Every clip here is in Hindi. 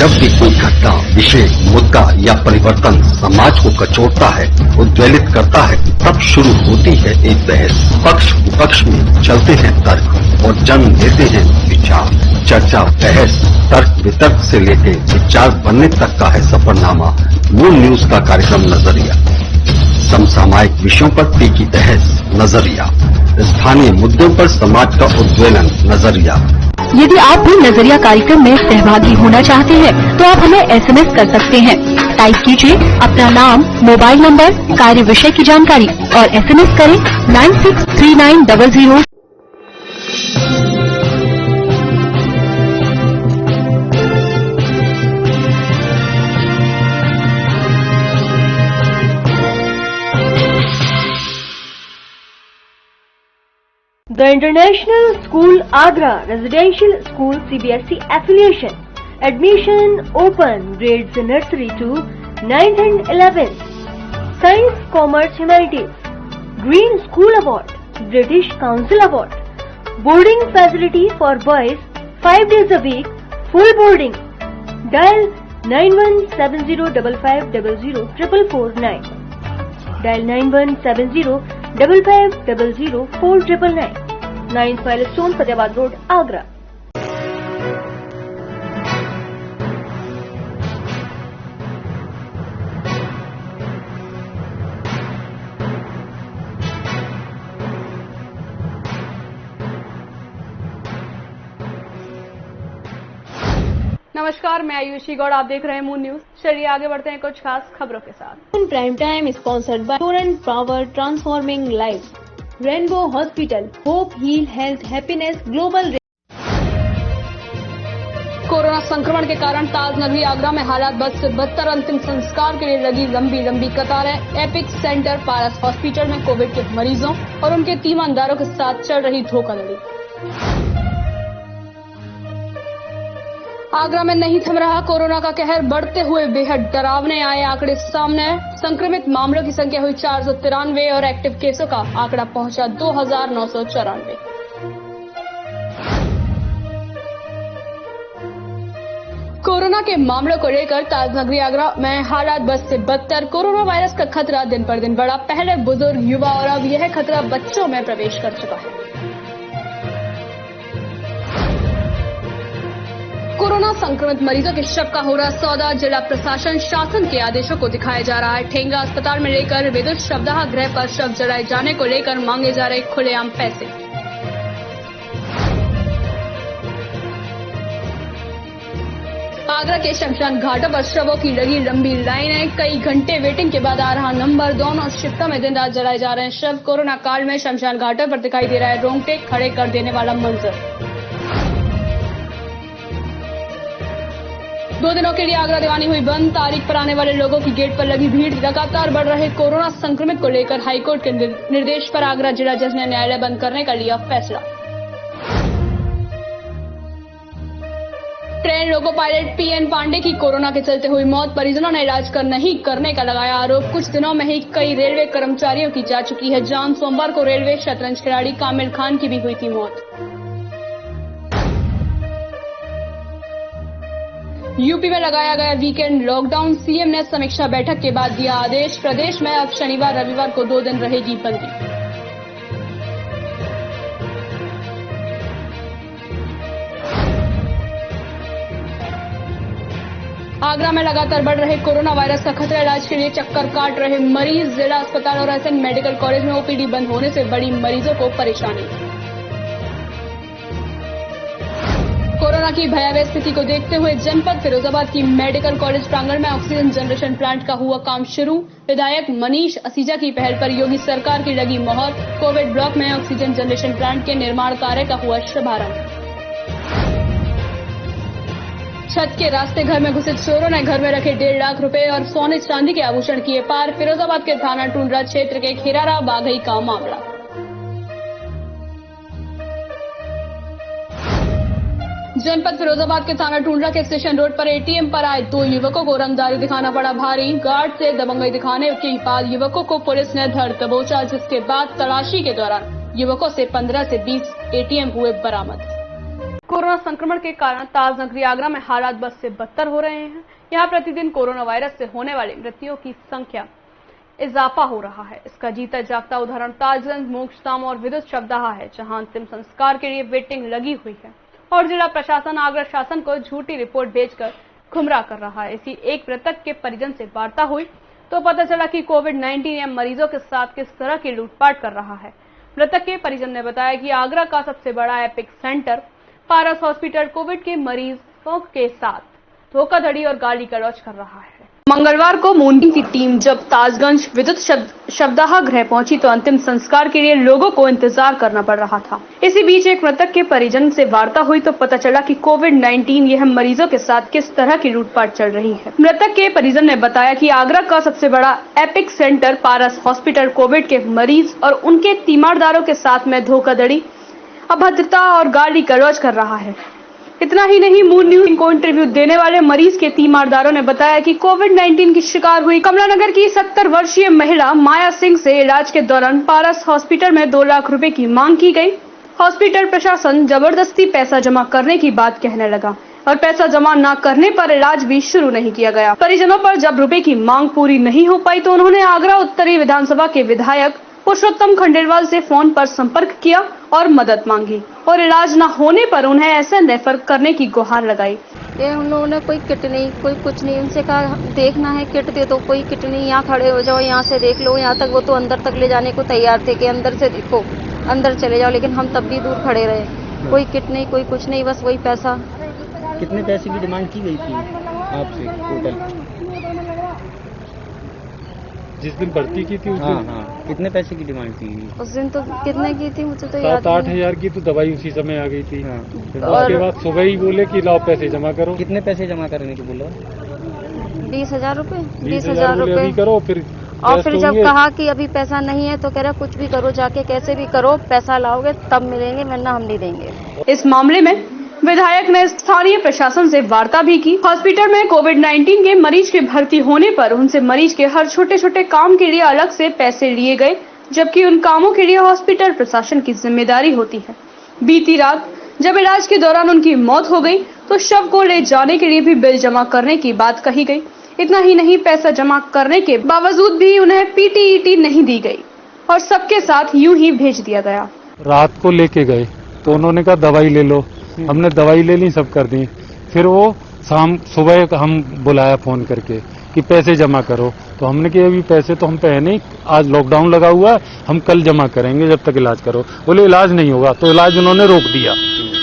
जब भी कोई घटना, विषय, मुद्दा या परिवर्तन समाज को कचोटता है, उद्वेलित करता है, तब शुरू होती है एक बहस। पक्ष विपक्ष में चलते हैं तर्क और जन्म लेते हैं विचार। चर्चा, बहस, तर्क वितर्क से लेकर विचार बनने तक का है सफरनामा मून न्यूज का कार्यक्रम नजरिया। समसामयिक विषयों पर टीकी बहस, नजरिया। स्थानीय मुद्दों पर समाज का उद्वेलन, नजरिया। यदि आप भी नजरिया कार्यक्रम में सहभागी होना चाहते हैं तो आप हमें एसएमएस कर सकते हैं। टाइप कीजिए अपना नाम, मोबाइल नंबर, कार्य विषय की जानकारी और एसएमएस करें 963900। The International School Agra Residential School CBSE affiliation. Admission open. Grades nursery to 9th and 11th. Science, Commerce, Humanities. Green School Award. British Council Award. Boarding facility for boys 5 days a week. Full boarding. Dial 917055004449. Dial 917055004499. 9 Milestone, Fatehabad Road, Agra. नमस्कार, मैं आयुषी गौड़, आप देख रहे हैं मून न्यूज। चलिए आगे बढ़ते हैं कुछ खास खबरों के साथ। Moon prime time sponsored by Torrent Power, transforming life, Rainbow Hospital, hope heal health happiness global. Corona संक्रमण के कारण ताज नगरी आगरा में हालात बद से बदतर। अंतिम संस्कार के लिए लगी लंबी कतारें। एपिक सेंटर पारस हॉस्पिटल में कोविड के मरीजों और उनके तीमानदारों के साथ चल रही धोखाधड़ी। आगरा में नहीं थम रहा कोरोना का कहर, बढ़ते हुए बेहद डरावने आए आंकड़े सामने। संक्रमित मामलों की संख्या हुई 493 और एक्टिव केसों का आंकड़ा पहुंचा 2994। कोरोना के मामलों को लेकर ताजनगरी आगरा में हालात बद से बदतर। कोरोना वायरस का खतरा दिन पर दिन बढ़ा। पहले बुजुर्ग, युवा और अब यह खतरा बच्चों में प्रवेश कर चुका है। कोरोना संक्रमित मरीजों के शव का हो रहा सौदा। जिला प्रशासन शासन के आदेशों को दिखाया जा रहा है ठेंगा। अस्पताल में लेकर विद्युत शवदाह गृह पर शव जलाए जाने को लेकर मांगे जा रहे खुलेआम पैसे। आगरा के शमशान घाटों पर शवों की लगी लंबी लाइनें। कई घंटे वेटिंग के बाद आ रहा नंबर। दोनों शिफ्टों में दिन रात जलाए जा रहे हैं शव। कोरोना काल में शमशान घाटों पर दिखाई दे रहा है रोंगटे खड़े कर देने वाला मंजर। 2 दिनों के लिए आगरा दीवानी हुई बंद। तारीख पर आने वाले लोगों की गेट पर लगी भीड़। लगातार बढ़ रहे कोरोना संक्रमित को लेकर हाईकोर्ट के निर्देश पर आगरा जिला जज ने न्यायालय बंद करने का लिया फैसला। Train loco pilot PN Pandey की कोरोना के चलते हुई मौत। परिजनों ने इलाज नहीं करने का लगाया आरोप। कुछ दिनों में ही कई रेलवे कर्मचारियों की जा चुकी है जान। सोमवार को रेलवे शतरंज खिलाड़ी कामिल खान की भी हुई थी मौत। यूपी में लगाया गया वीकेंड लॉकडाउन। सीएम ने समीक्षा बैठक के बाद दिया आदेश। प्रदेश में अब शनिवार रविवार को 2 दिन रहेगी बंदी। आगरा में लगातार बढ़ रहे कोरोना वायरस का खतरा। इलाज के लिए चक्कर काट रहे मरीज। जिला अस्पताल और एसएन मेडिकल कॉलेज में ओपीडी बंद होने से बड़ी मरीजों को परेशानी। कोरोना की भयावह स्थिति को देखते हुए जनपद फिरोजाबाद की मेडिकल कॉलेज प्रांगण में ऑक्सीजन जनरेशन प्लांट का हुआ काम शुरू। विधायक मनीष असीजा की पहल पर योगी सरकार की लगी मोहर। कोविड ब्लॉक में ऑक्सीजन जनरेशन प्लांट के निर्माण कार्य का हुआ शुभारंभ। छत के रास्ते घर में घुसे चोरों ने घर में रखे 1.5 लाख रुपए और सोने चांदी के आभूषण किए पार। फिरोजाबाद के थाना टुंडरा क्षेत्र के खिरारा बाघई का मामला। जनपद फिरोजाबाद के थाना टुंडरा के स्टेशन रोड पर एटीएम पर आए 2 युवकों को रंगदारी दिखाना पड़ा भारी। गार्ड से दबंगई दिखाने के बाद युवकों को पुलिस ने धर दबोचा, जिसके बाद तलाशी के दौरान युवकों से 15 से 20 एटीएम हुए बरामद। कोरोना संक्रमण के कारण ताज नगरी आगरा में हालात बद से बदतर हो रहे हैं। यहाँ प्रतिदिन कोरोना वायरस से होने वाले मृत्युओं की संख्या इजाफा हो रहा है। इसका जीता जागता उदाहरण ताजगंज, मोक्षधाम और विद्युत शवदाहा है, जहां अंतिम संस्कार के लिए वेटिंग लगी हुई है और जिला प्रशासन आगरा शासन को झूठी रिपोर्ट भेजकर गुमराह कर रहा है। इसी एक मृतक के परिजन से वार्ता हुई तो पता चला कि कोविड-19 मरीजों के साथ किस तरह की लूटपाट कर रहा है। मृतक के परिजन ने बताया कि आगरा का सबसे बड़ा एपिक सेंटर पारस हॉस्पिटल कोविड के मरीजों के साथ धोखाधड़ी और गाली गलौज कर रहा है। मंगलवार को मॉर्निंग की टीम जब ताजगंज विद्युत शवदाहा गृह पहुंची तो अंतिम संस्कार के लिए लोगों को इंतजार करना पड़ रहा था। इसी बीच एक मृतक के परिजन से वार्ता हुई तो पता चला कि कोविड-19 यह मरीजों के साथ किस तरह की लूटपाट चल रही है। मृतक के परिजन ने बताया कि आगरा का सबसे बड़ा एपिक सेंटर पारस हॉस्पिटल कोविड के मरीज और उनके तीमारदारों के साथ में धोखाधड़ी, अभद्रता और गाली गलौज कर रहा है। इतना ही नहीं, मून न्यूज को इंटरव्यू देने वाले मरीज के तीमारदारों ने बताया कि कोविड-19 की शिकार हुई कमलानगर की 70 वर्षीय महिला माया सिंह से इलाज के दौरान पारस हॉस्पिटल में 2 लाख रुपए की मांग की गई। हॉस्पिटल प्रशासन जबरदस्ती पैसा जमा करने की बात कहने लगा और पैसा जमा न करने पर इलाज भी शुरू नहीं किया गया। परिजनों पर जब रुपए की मांग पूरी नहीं हो पाई तो उन्होंने आगरा उत्तरी विधानसभा के विधायक पुरुषोत्तम खंडेलवाल से फोन पर संपर्क किया और मदद मांगी और इलाज न होने पर उन्हें एसएन रेफर करने की गुहार लगाई। ये उन्होंने कोई किट नहीं, कोई कुछ नहीं, उनसे कहा देखना है किट दे दो, कोई किट नहीं, यहाँ खड़े हो जाओ, यहाँ से देख लो, यहाँ तक वो तो अंदर तक ले जाने को तैयार थे कि अंदर से देखो, अंदर चले जाओ, लेकिन हम तब भी दूर खड़े रहे। कोई किट नहीं, कोई कुछ नहीं, बस वही पैसा। कितने पैसे की डिमांड की गई थी आपसे टोटल? जिस दिन भर्ती की थी उस दिन कितने पैसे की डिमांड थी? उस दिन तो कितने की थी मुझे तो याद 7-8 हजार की तो दवाई उसी समय आ गई थी। फिर उसके बाद सुबह ही बोले कि लाओ पैसे जमा करो। कितने पैसे जमा करने को बोला? 20,000 रुपए। 20,000 रुपए करो। और फिर जब कहा कि अभी पैसा नहीं है तो कह रहा कुछ भी करो, जाके कैसे भी करो, पैसा लाओगे तब मिलेंगे, वरना हम नहीं देंगे। इस मामले में विधायक ने स्थानीय प्रशासन से वार्ता भी की। हॉस्पिटल में कोविड-19 के मरीज के भर्ती होने पर उनसे मरीज के हर छोटे छोटे काम के लिए अलग से पैसे लिए गए, जबकि उन कामों के लिए हॉस्पिटल प्रशासन की जिम्मेदारी होती है। बीती रात जब इलाज के दौरान उनकी मौत हो गई तो शव को ले जाने के लिए भी बिल जमा करने की बात कही गई। इतना ही नहीं, पैसा जमा करने के बावजूद भी उन्हें पीटीईटी नहीं दी गई और सबके साथ यूं ही भेज दिया गया। रात को लेके गए तो उन्होंने कहा दवाई ले लो, हमने दवाई ले ली, सब कर दी। फिर वो सुबह हम बुलाया फोन करके कि पैसे जमा करो, तो हमने कहा अभी पैसे तो हम पे है नहीं, आज लॉकडाउन लगा हुआ है, हम कल जमा करेंगे जब तक इलाज करो। बोले इलाज नहीं होगा, तो इलाज उन्होंने रोक दिया।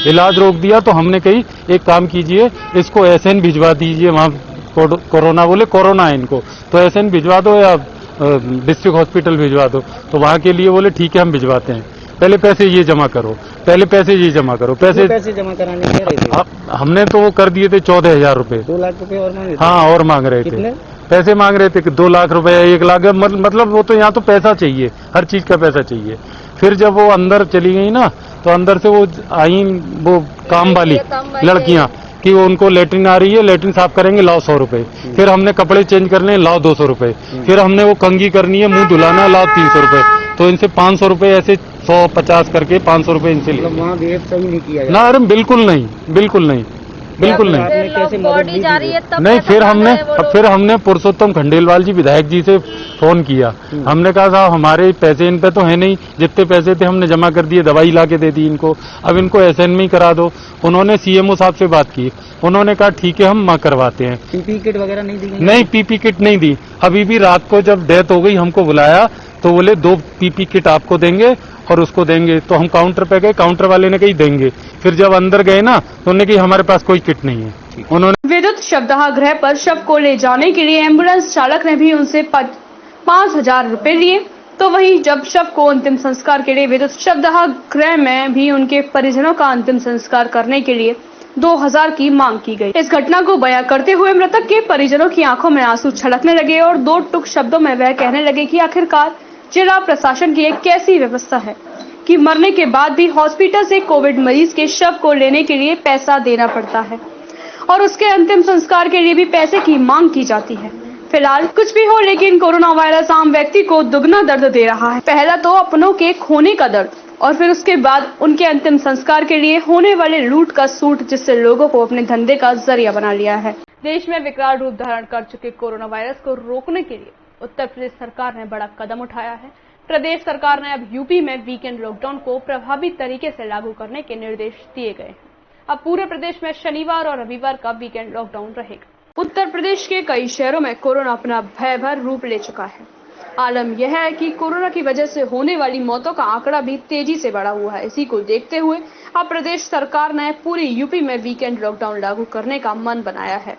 इलाज रोक दिया तो हमने कही एक काम कीजिए, इसको एसएन भिजवा दीजिए, वहाँ कोरोना, बोले कोरोना है इनको, तो एसएन भिजवा दो या डिस्ट्रिक्ट हॉस्पिटल भिजवा दो। तो वहाँ के लिए बोले ठीक है हम भिजवाते हैं, पहले पैसे ये जमा करो, पहले पैसे ये जमा करो। पैसे जमा कराने कह रहे थे? हमने तो वो कर दिए थे 14,000 रुपए। 2 लाख रुपए और मांगे थे? हाँ, और मांग रहे थे। पैसे मांग रहे थे कि 2 लाख रुपए, 1 लाख, मतलब वो तो यहाँ तो पैसा चाहिए, हर चीज का पैसा चाहिए। फिर जब वो अंदर चली गई ना, तो अंदर से वो आई वो काम वाली लड़कियां कि वो उनको लेटरिन आ रही है, लेटरिन साफ करेंगे, लाओ 100 रुपए। फिर हमने कपड़े चेंज करने, लाओ 200 रुपए। फिर हमने वो कंघी करनी है, मुंह धुलाना, लाओ 300 रुपए। तो इनसे 500 रुपए, ऐसे 150 करके 500 रुपए इनसे लिए। वहाँ बिहेव सही नहीं किया ना, अरे बिल्कुल नहीं, बिल्कुल नहीं, बिल्कुल नहीं। नहीं, फिर हमने पुरुषोत्तम खंडेलवाल जी विधायक जी से फोन किया। हमने कहा साहब हमारे पैसे इन पे तो है नहीं, जितने पैसे थे हमने जमा कर दिए, दवाई ला के दे दी इनको, अब इनको एसएन में ही करा दो। उन्होंने सीएमओ साहब से बात की, उन्होंने कहा ठीक है हम करवाते हैं। पीपी किट वगैरह नहीं दी? नहीं, पीपी किट नहीं दी। अभी भी रात को जब डेथ हो गई हमको बुलाया तो बोले 2 पीपी किट आपको देंगे और उसको देंगे। तो हम काउंटर पे गए, काउंटर वाले ने कही देंगे। फिर जब अंदर गए ना तो उन्होंने कही हमारे पास कोई किट नहीं है। उन्होंने विद्युत शवदाहा गृह पर शव को ले जाने के लिए एम्बुलेंस चालक ने भी उनसे 5,000 रुपए लिए। तो वहीं जब शव को अंतिम संस्कार के लिए विद्युत शवदाहा गृह में भी उनके परिजनों का अंतिम संस्कार करने के लिए 2,000 की मांग की गई। इस घटना को बयां करते हुए मृतक के परिजनों की आंखों में आंसू छलकने लगे और 2 टुक शब्दों में वह कहने लगे कि आखिरकार जिला प्रशासन की एक कैसी व्यवस्था है कि मरने के बाद भी हॉस्पिटल से कोविड मरीज के शव को लेने के लिए पैसा देना पड़ता है और उसके अंतिम संस्कार के लिए भी पैसे की मांग की जाती है। फिलहाल कुछ भी हो, लेकिन कोरोना वायरस आम व्यक्ति को दुगना दर्द दे रहा है। पहला तो अपनों के खोने का दर्द और फिर उसके बाद उनके अंतिम संस्कार के लिए होने वाले लूट का सूट, जिससे लोगों को अपने धंधे का जरिया बना लिया है। देश में विकराल रूप धारण कर चुके कोरोना वायरस को रोकने के लिए उत्तर प्रदेश सरकार ने बड़ा कदम उठाया है। प्रदेश सरकार ने अब यूपी में वीकेंड लॉकडाउन को प्रभावी तरीके से लागू करने के निर्देश दिए गए हैं। अब पूरे प्रदेश में शनिवार और रविवार का वीकेंड लॉकडाउन रहेगा। उत्तर प्रदेश के कई शहरों में कोरोना अपना भयभर रूप ले चुका है। आलम यह है कि कोरोना की वजह से होने वाली मौतों का आंकड़ा भी तेजी से बढ़ा हुआ है। इसी को देखते हुए अब प्रदेश सरकार ने पूरी यूपी में वीकेंड लॉकडाउन लागू करने का मन बनाया है।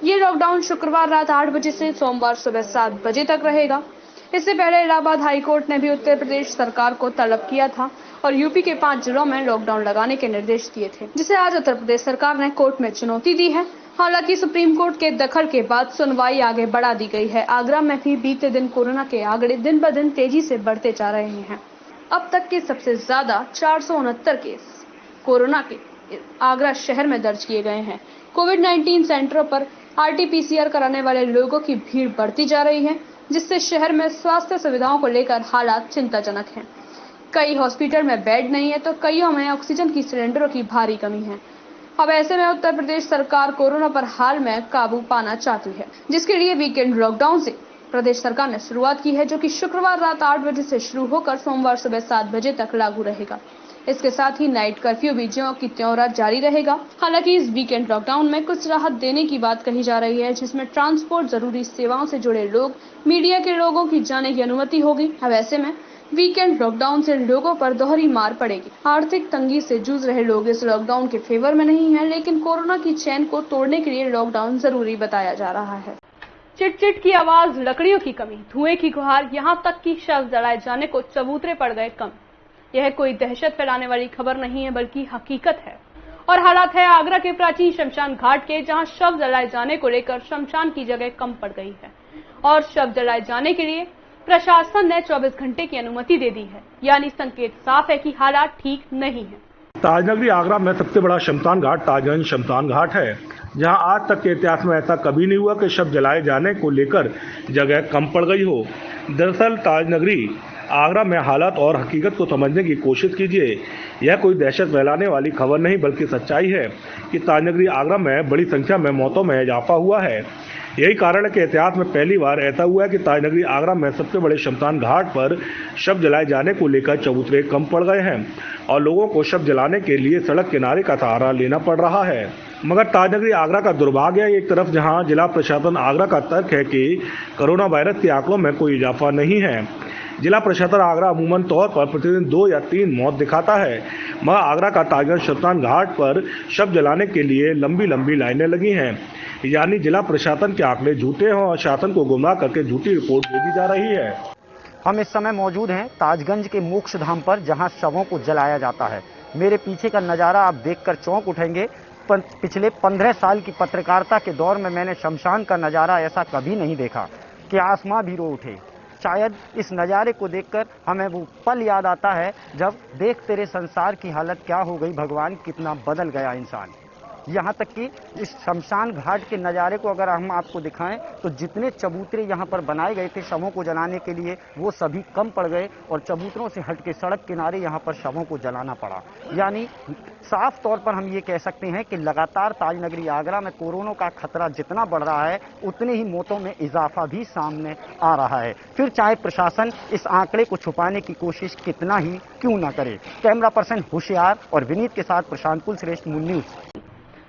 ये लॉकडाउन शुक्रवार रात 8 बजे से सोमवार सुबह 7 बजे तक रहेगा। इससे पहले इलाहाबाद हाईकोर्ट ने भी उत्तर प्रदेश सरकार को तलब किया था और यूपी के 5 जिलों में लॉकडाउन लगाने के निर्देश दिए थे, जिसे आज उत्तर प्रदेश सरकार ने कोर्ट में चुनौती दी है। हालांकि सुप्रीम कोर्ट के दखल के बाद सुनवाई आगे बढ़ा दी गई है। आगरा में भी बीते दिन कोरोना के आंकड़े दिन ब दिन तेजी से बढ़ते जा रहे हैं। अब तक के सबसे ज्यादा 469 केस कोरोना के आगरा शहर में दर्ज किए गए हैं। कोविड-19 सेंटरों पर RT-PCR कराने वाले लोगों की भीड़ बढ़ती जा रही है, जिससे शहर में स्वास्थ्य सुविधाओं को लेकर हालात चिंताजनक हैं। कई हॉस्पिटल में बेड नहीं है तो कईयों में ऑक्सीजन की सिलेंडरों की भारी कमी है। अब ऐसे में उत्तर प्रदेश सरकार कोरोना पर हाल में काबू पाना चाहती है, जिसके लिए वीकेंड लॉकडाउन से प्रदेश सरकार ने शुरुआत की है, जो कि शुक्रवार रात 8 बजे से शुरू होकर सोमवार सुबह 7 बजे तक लागू रहेगा। इसके साथ ही नाइट कर्फ्यू भी ज्यों की त्यों जारी रहेगा। हालांकि इस वीकेंड लॉकडाउन में कुछ राहत देने की बात कही जा रही है, जिसमें ट्रांसपोर्ट, जरूरी सेवाओं से जुड़े लोग, मीडिया के लोगों की जाने की अनुमति होगी। अब ऐसे में वीकेंड लॉकडाउन से लोगों पर दोहरी मार पड़ेगी। आर्थिक तंगी से जूझ रहे लोग इस लॉकडाउन के फेवर में नहीं है, लेकिन कोरोना की चेन को तोड़ने के लिए लॉकडाउन जरूरी बताया जा रहा है। चिट-चिट की आवाज, लकड़ियों की कमी, धुएं की गुहार, यहाँ तक कि शव जलाए जाने को चबूतरे पड़ गए कम। यह कोई दहशत फैलाने वाली खबर नहीं है, बल्कि हकीकत है। और हालात है आगरा के प्राचीन शमशान घाट के, जहां शव जलाए जाने को लेकर शमशान की जगह कम पड़ गई है और शव जलाए जाने के लिए प्रशासन ने 24 घंटे की अनुमति दे दी है। यानी संकेत साफ है कि हालात ठीक नहीं है। ताजनगरी आगरा में सबसे बड़ा शमशान घाट ताजगंज शमशान घाट है, जहां आज तक के इतिहास में ऐसा कभी नहीं हुआ कि शव जलाए जाने को लेकर जगह कम पड़ गई हो। दरअसल ताजनगरी आगरा में हालात और हकीकत को समझने की कोशिश कीजिए। यह कोई दहशत फैलाने वाली खबर नहीं, बल्कि सच्चाई है कि ताजनगरी आगरा में बड़ी संख्या में मौतों में इजाफा हुआ है। यही कारण है कि इतिहास में पहली बार ऐसा हुआ है कि ताजनगरी आगरा में सबसे बड़े शमशान घाट पर शव जलाए जाने को लेकर चबूतरे कम पड़ गए हैं और लोगों को शव जलाने के लिए सड़क किनारे का सहारा लेना पड़ रहा है। मगर ताजनगरी आगरा का दुर्भाग्य है, एक तरफ जहां जिला प्रशासन आगरा का तर्क है कि कोरोना वायरस के आंकड़ों में कोई इजाफा नहीं है। जिला प्रशासन आगरा अमूमन तौर पर प्रतिदिन 2 या 3 मौत दिखाता है, मगर आगरा का ताजगंज शमशान घाट पर शव जलाने के लिए लंबी लंबी लाइनें लगी हैं। यानी जिला प्रशासन के आंकड़े झूठे हैं और शासन को गुमराह करके झूठी रिपोर्ट भेजी जा रही है। हम इस समय मौजूद हैं ताजगंज के मोक्ष धाम पर, जहां शवों को जलाया जाता है। मेरे पीछे का नज़ारा आप देखकर चौंक उठेंगे। पिछले 15 साल की पत्रकारिता के दौर में मैंने शमशान का नज़ारा ऐसा कभी नहीं देखा कि आसमां भी रो उठे। शायद इस नज़ारे को देखकर हमें वो पल याद आता है जब देख तेरे संसार की हालत क्या हो गई भगवान, कितना बदल गया इंसान। यहाँ तक कि इस शमशान घाट के नज़ारे को अगर हम आपको दिखाएं तो जितने चबूतरे यहाँ पर बनाए गए थे शवों को जलाने के लिए, वो सभी कम पड़ गए और चबूतरों से हट के सड़क किनारे यहाँ पर शवों को जलाना पड़ा। यानी साफ तौर पर हम ये कह सकते हैं कि लगातार ताजनगरी आगरा में कोरोना का खतरा जितना बढ़ रहा है, उतने ही मौतों में इजाफा भी सामने आ रहा है। फिर चाहे प्रशासन इस आंकड़े को छुपाने की कोशिश कितना ही क्यों ना करे। कैमरा पर्सन होशियार और विनीत के साथ प्रशांत कुलश्रेष्ठ, मून न्यूज।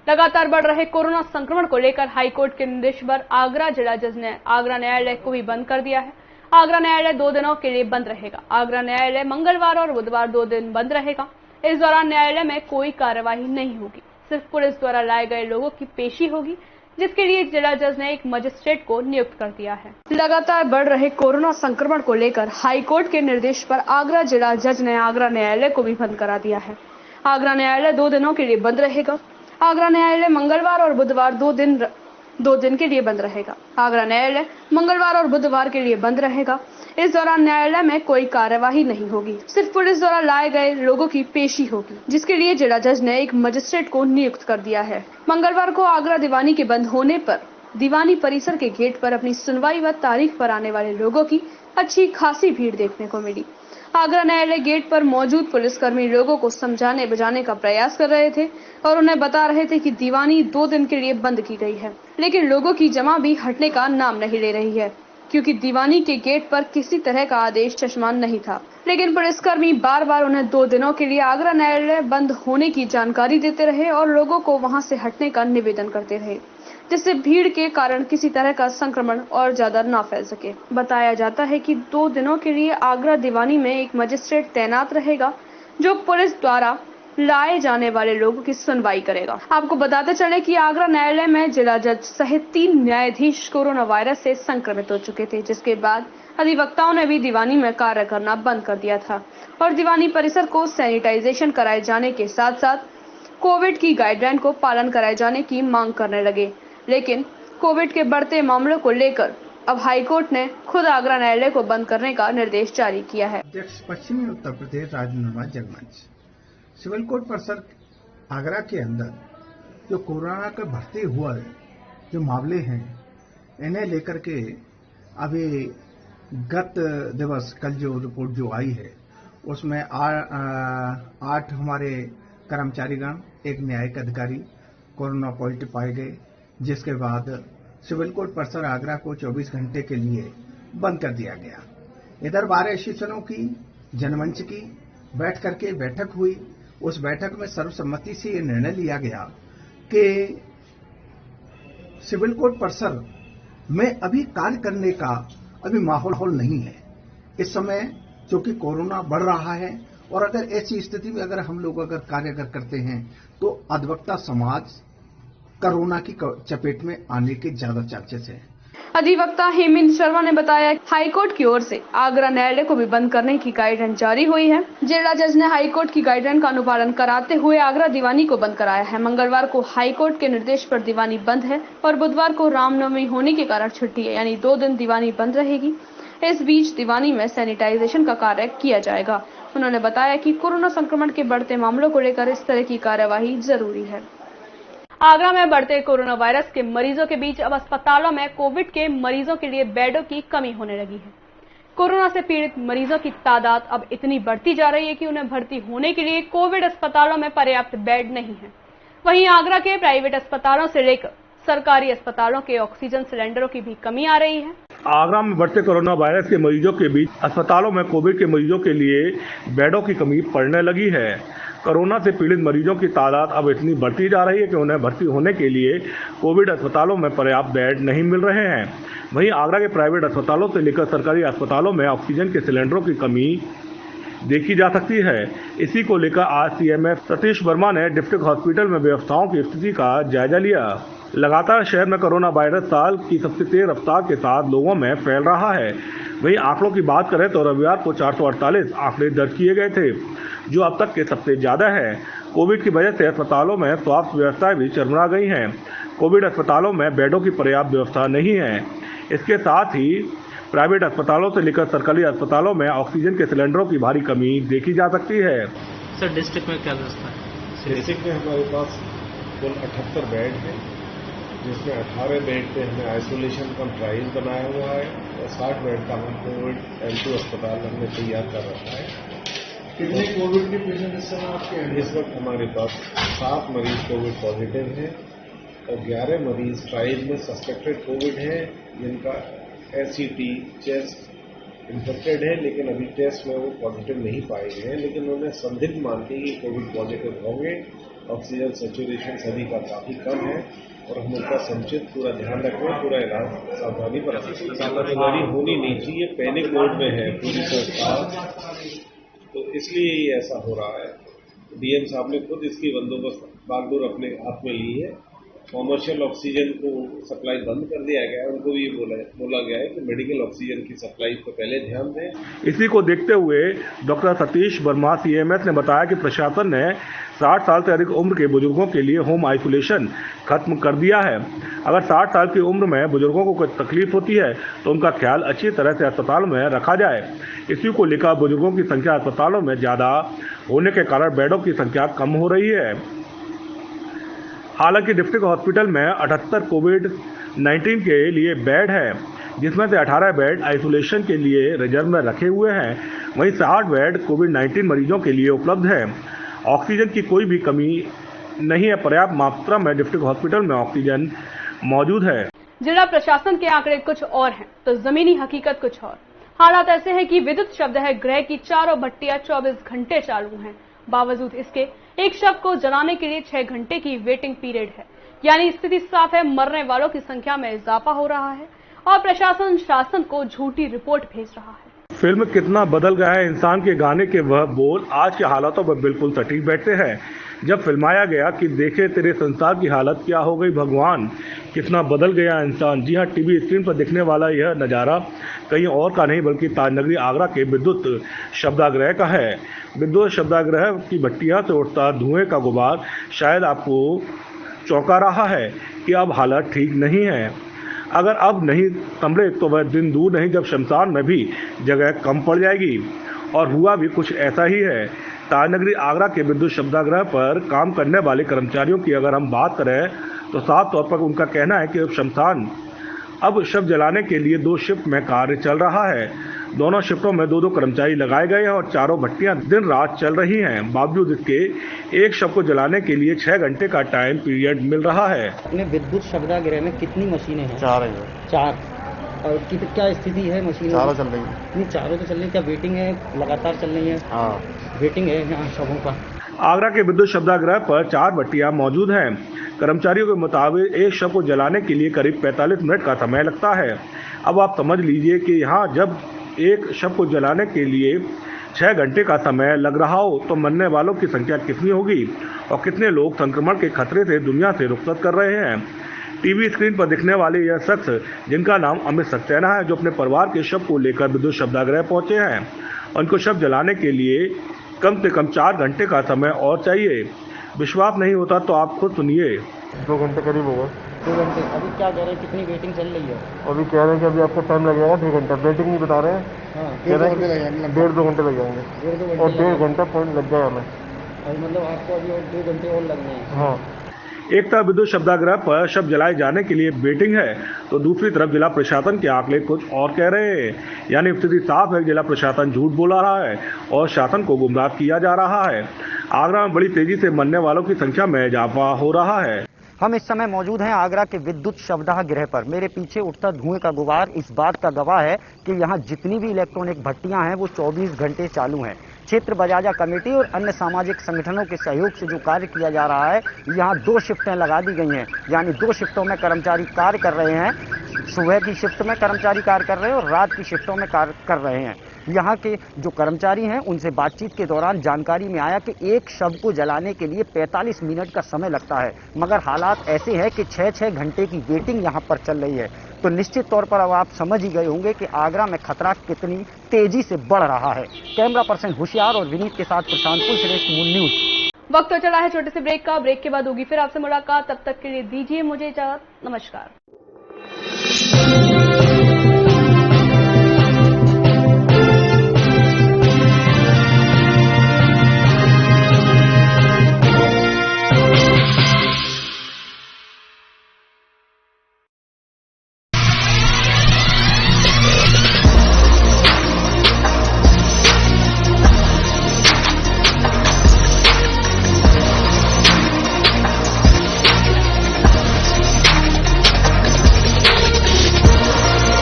लगातार बढ़ रहे कोरोना संक्रमण को लेकर हाईकोर्ट के निर्देश पर आगरा जिला जज ने आगरा न्यायालय को भी बंद कर दिया है। आगरा न्यायालय 2 दिनों के लिए बंद रहेगा। आगरा न्यायालय मंगलवार और बुधवार 2 दिन बंद रहेगा। इस दौरान न्यायालय में कोई कार्यवाही नहीं होगी, सिर्फ पुलिस द्वारा लाए गए लोगों की पेशी होगी, जिसके लिए जिला जज ने एक मजिस्ट्रेट को नियुक्त कर दिया है। लगातार बढ़ रहे कोरोना संक्रमण को लेकर हाईकोर्ट के निर्देश पर आगरा जिला जज ने आगरा न्यायालय को भी बंद करा दिया है। आगरा न्यायालय 2 दिनों के लिए बंद रहेगा। आगरा न्यायालय मंगलवार और बुधवार 2 दिन के लिए बंद रहेगा। आगरा न्यायालय मंगलवार और बुधवार के लिए बंद रहेगा। इस दौरान न्यायालय में कोई कार्यवाही नहीं होगी, सिर्फ पुलिस द्वारा लाए गए लोगों की पेशी होगी, जिसके लिए जिला जज ने एक मजिस्ट्रेट को नियुक्त कर दिया है। मंगलवार को आगरा दीवानी के बंद होने पर दीवानी परिसर के गेट पर अपनी सुनवाई व तारीख पर आने वाले लोगों की अच्छी खासी भीड़ देखने को मिली। आगरा न्यायालय गेट पर मौजूद पुलिसकर्मी लोगों को समझाने बुझाने का प्रयास कर रहे थे और उन्हें बता रहे थे कि दीवानी 2 दिन के लिए बंद की गई है, लेकिन लोगों की जमा भी हटने का नाम नहीं ले रही है, क्योंकि दीवानी के गेट पर किसी तरह का आदेश चश्मान नहीं था। लेकिन पुलिसकर्मी बार बार उन्हें 2 दिनों के लिए आगरा न्यायालय बंद होने की जानकारी देते रहे और लोगों को वहां से हटने का निवेदन करते रहे, जिससे भीड़ के कारण किसी तरह का संक्रमण और ज्यादा ना फैल सके। बताया जाता है कि 2 दिनों के लिए आगरा दीवानी में एक मजिस्ट्रेट तैनात रहेगा, जो पुलिस द्वारा लाए जाने वाले लोगों की सुनवाई करेगा। आपको बताते चले कि आगरा न्यायालय में जिला जज सहित 3 न्यायाधीश कोरोना वायरस से संक्रमित हो चुके थे, जिसके बाद अधिवक्ताओं ने भी दीवानी में कार्य करना बंद कर दिया था और दीवानी परिसर को सैनिटाइजेशन कराए जाने के साथ साथ कोविड की गाइडलाइन को पालन कराए जाने की मांग करने लगे। लेकिन कोविड के बढ़ते मामलों को लेकर अब हाईकोर्ट ने खुद आगरा न्यायालय को बंद करने का निर्देश जारी किया है। पश्चिमी उत्तर प्रदेश राज्य निर्माण जगमंच सिविल कोर्ट परिसर आगरा के अंदर जो कोरोना का बढ़ते हुआ जो मामले हैं, इन्हें लेकर के अभी गत दिवस कल जो रिपोर्ट जो आई है उसमें 8 हमारे कर्मचारीगण, एक न्यायिक अधिकारी कोरोना पॉजिटिव पाए गए, जिसके बाद सिविल कोर्ट परिसर आगरा को 24 घंटे के लिए बंद कर दिया गया। इधर बार एसोसिएशनों की जनमंच की बैठक हुई। उस बैठक में सर्वसम्मति से ये निर्णय लिया गया कि सिविल कोर्ट परिसर में अभी कार्य करने का अभी माहौल नहीं है। इस समय क्योंकि कोरोना बढ़ रहा है और अगर ऐसी स्थिति में अगर हम लोग कार्य करते हैं तो अधिवक्ता समाज कोरोना की चपेट में आने के ज्यादा चांसेस हैं। अधिवक्ता हेमंत शर्मा ने बताया हाईकोर्ट की ओर से आगरा न्यायालय को भी बंद करने की गाइडलाइन जारी हुई है। जिला जज ने हाईकोर्ट की गाइडलाइन का अनुपालन कराते हुए आगरा दीवानी को बंद कराया है। मंगलवार को हाईकोर्ट के निर्देश पर दीवानी बंद है और बुधवार को रामनवमी होने के कारण छुट्टी है, यानी 2 दिन दीवानी बंद रहेगी। इस बीच दीवानी में सैनिटाइजेशन का कार्य किया जाएगा। उन्होंने बताया कि कोरोना संक्रमण के बढ़ते मामलों को लेकर इस तरह की कार्यवाही जरूरी है। आगरा में बढ़ते कोरोना वायरस के मरीजों के बीच अब अस्पतालों में कोविड के मरीजों के लिए बेडों की कमी होने लगी है। कोरोना से पीड़ित मरीजों की तादाद अब इतनी बढ़ती जा रही है कि उन्हें भर्ती होने के लिए कोविड अस्पतालों में पर्याप्त बेड नहीं है। वहीं आगरा के प्राइवेट अस्पतालों से लेकर सरकारी अस्पतालों के ऑक्सीजन सिलेंडरों की भी कमी आ रही है। आगरा में बढ़ते कोरोना वायरस के मरीजों के बीच अस्पतालों में कोविड के मरीजों के लिए बेडों की कमी पड़ने लगी है। कोरोना से पीड़ित मरीजों की तादाद अब इतनी बढ़ती जा रही है कि उन्हें भर्ती होने के लिए कोविड अस्पतालों में पर्याप्त बेड नहीं मिल रहे हैं। वहीं आगरा के प्राइवेट अस्पतालों से लेकर सरकारी अस्पतालों में ऑक्सीजन के सिलेंडरों की कमी देखी जा सकती है। इसी को लेकर आज सीएमएस सतीश वर्मा ने डिस्ट्रिक्ट हॉस्पिटल में व्यवस्थाओं की स्थिति का जायजा लिया। लगातार शहर में कोरोना वायरस साल की सबसे तेज रफ्तार के साथ लोगों में फैल रहा है। वहीं आंकड़ों की बात करें तो रविवार को 448 आंकड़े दर्ज किए गए थे, जो अब तक के सबसे ज्यादा है। कोविड की वजह से अस्पतालों में स्वास्थ्य व्यवस्थाएं भी चरमरा गई हैं। कोविड अस्पतालों में बेडों की पर्याप्त व्यवस्था नहीं है। इसके साथ ही प्राइवेट अस्पतालों से लेकर सरकारी अस्पतालों में ऑक्सीजन के सिलेंडरों की भारी कमी देखी जा सकती है। सर डिस्ट्रिक्ट में क्या व्यवस्था है? डिस्ट्रिक्ट में हमारे पास कुल 78 बेड है, जिसमें 18 बेड पे हमने आइसोलेशन का ट्रायल बनाया हुआ है और 60 बेड का हम कोविड M2 अस्पताल हमने तैयार कर रखा है। कितने कोविड के पेशेंट इस समय आपके हैं? इस वक्त हमारे पास 7 मरीज कोविड पॉजिटिव हैं और 11 मरीज ट्रायल में सस्पेक्टेड कोविड है, जिनका SCT चेस्ट इन्फेक्टेड है, लेकिन अभी टेस्ट में वो पॉजिटिव नहीं पाए गए हैं, लेकिन उन्हें संदिग्ध मानते ही कोविड पॉजिटिव होंगे। ऑक्सीजन सेचुरेशन सभी का काफी कम है और हम उनका समुचित पूरा ध्यान रखें, पूरा इलाज सावधानी पर लापरवाही होनी नहीं चाहिए। पैनिक मोड में है पूरी सरकार, तो इसलिए ये ऐसा हो रहा है। डीएम साहब ने खुद इसकी बंदोबस्त बागडोर अपने हाथ में ली है। कॉमर्शियल ऑक्सीजन को सप्लाई बंद कर दिया गया है। उनको भी बोला गया है कि मेडिकल ऑक्सीजन की सप्लाई पर पहले ध्यान दें। इसी को देखते हुए डॉक्टर सतीश वर्मा सीएमएस ने बताया कि प्रशासन ने 60 साल से अधिक उम्र के बुजुर्गों के लिए होम आइसोलेशन खत्म कर दिया है। अगर 60 साल की उम्र में बुजुर्गों को कोई तकलीफ होती है तो उनका ख्याल अच्छी तरह से अस्पताल में रखा जाए। इसी को लेकर बुजुर्गों की संख्या अस्पतालों में ज्यादा होने के कारण बेडों की संख्या कम हो रही है। हालांकि डिस्ट्रिक्ट हॉस्पिटल में 78 कोविड-19 के लिए बेड है, जिसमें से 18 बेड आइसोलेशन के लिए रिजर्व में रखे हुए हैं। वहीं 60 बेड कोविड-19 मरीजों के लिए उपलब्ध है। ऑक्सीजन की कोई भी कमी नहीं है, पर्याप्त मात्रा में डिस्ट्रिक्ट हॉस्पिटल में ऑक्सीजन मौजूद है। जिला प्रशासन के आंकड़े कुछ और हैं तो जमीनी हकीकत कुछ और। हालात ऐसे हैं कि विद्युत शवदाह गृह की चारों भट्टियां 24 घंटे चालू हैं। बावजूद इसके एक शव को जलाने के लिए 6 घंटे की वेटिंग पीरियड है। यानी स्थिति साफ है, मरने वालों की संख्या में इजाफा हो रहा है और प्रशासन शासन को झूठी रिपोर्ट भेज रहा है। फिल्म कितना बदल गया है इंसान के गाने के वह बोल आज के हालातों पर बिल्कुल सटीक बैठते हैं। जब फिल्माया गया कि देखे तेरे संसार की हालत क्या हो गई भगवान, कितना बदल गया इंसान। जी हां, टीवी स्क्रीन पर दिखने वाला यह नज़ारा कहीं और का नहीं बल्कि ताजनगरी आगरा के विद्युत शवदाह का है। विद्युत शवदाह की भट्टियां से उठता धुएं का गुबार शायद आपको चौंका रहा है कि अब हालत ठीक नहीं है। अगर अब नहीं संभले तो वह दिन दूर नहीं जब शमशान में भी जगह कम पड़ जाएगी। और हुआ भी कुछ ऐसा ही है। ताजनगरी आगरा के विद्युत शवदाह पर काम करने वाले कर्मचारियों की अगर हम बात करें तो साफ तौर पर उनका कहना है कि शमशान अब शव जलाने के लिए 2 शिफ्ट में कार्य चल रहा है। दोनों शिफ्टों में 2-2 कर्मचारी लगाए गए हैं और चारों भट्टियां दिन रात चल रही हैं। बावजूद इसके एक शव को जलाने के लिए 6 घंटे का टाइम पीरियड मिल रहा है। अपने विद्युत शवदाह गृह में कितनी मशीनें हैं? 4 है। 4। और क्या स्थिति है मशीनें? चारों चल रही है। नहीं, चारों तो चल रही है। क्या वेटिंग है? लगातार चल रही है? हाँ, वेटिंग है यहाँ शवों का। आगरा के विद्युत शवदाह पर 4 भट्टियां मौजूद हैं। कर्मचारियों के मुताबिक एक शव को जलाने के लिए करीब 45 मिनट का समय लगता है। अब आप समझ लीजिए कि यहाँ जब एक शव को जलाने के लिए 6 घंटे का समय लग रहा हो तो मरने वालों की संख्या कितनी होगी और कितने लोग संक्रमण के खतरे से दुनिया से रुखसत कर रहे हैं। टीवी स्क्रीन पर दिखने वाले यह शख्स, जिनका नाम अमित सक्सेना है, जो अपने परिवार के शव को लेकर विद्युत शवदाह पहुंचे हैं। उनको शव जलाने के लिए कम से कम 4 घंटे का समय और चाहिए। विश्वास नहीं होता तो आप खुद सुनिए। 2 घंटे करीब होगा। 2 घंटे। अभी क्या कह रहे हैं, कितनी वेटिंग चल रही है? अभी कह रहे हैं कि अभी आपको टाइम लगेगा 2 घंटा। वेटिंग नहीं बता रहे हैं। हाँ, 1.5-2 घंटे लग जाएंगे और 1.5 घंटा पॉइंट लग जाएगा हमें। और मतलब आपको अभी और 2 घंटे और लगने हैं। हाँ, एक तरफ विद्युत शवदाह पर शव जलाए जाने के लिए वेटिंग है तो दूसरी तरफ जिला प्रशासन के आंकड़े कुछ और कह रहे हैं। यानी स्थिति साफ है, जिला प्रशासन झूठ बोला रहा है और शासन को गुमराह किया जा रहा है। आगरा में बड़ी तेजी से मरने वालों की संख्या में इजाफा हो रहा है। हम इस समय मौजूद हैं आगरा के विद्युत शवदाह गृह पर। मेरे पीछे उठता धुएं का गुबार इस बात का गवाह है कि यहाँ जितनी भी इलेक्ट्रॉनिक भट्टियां हैं वो 24 घंटे चालू हैं। क्षेत्र बजाजा कमेटी और अन्य सामाजिक संगठनों के सहयोग से जो कार्य किया जा रहा है, यहाँ 2 शिफ्टें लगा दी गई हैं। यानी 2 शिफ्टों में कर्मचारी कार्य कर रहे हैं। सुबह की शिफ्ट में कर्मचारी कार्य कर रहे हैं और रात की शिफ्टों में कार्य कर रहे हैं। यहाँ के जो कर्मचारी हैं उनसे बातचीत के दौरान जानकारी में आया कि एक शव को जलाने के लिए 45 मिनट का समय लगता है, मगर हालात ऐसे हैं कि 6-6 घंटे की वेटिंग यहाँ पर चल रही है। तो निश्चित तौर पर अब आप समझ ही गए होंगे कि आगरा में खतरा कितनी तेजी से बढ़ रहा है। कैमरा पर्सन होशियार और विनीत के साथ प्रशांत श्रेष्ठ, मूल न्यूज। वक्त तो चला है छोटे से ब्रेक का। ब्रेक के बाद होगी फिर आपसे मुलाकात। तब तक के लिए दीजिए मुझे इजाजत। नमस्कार।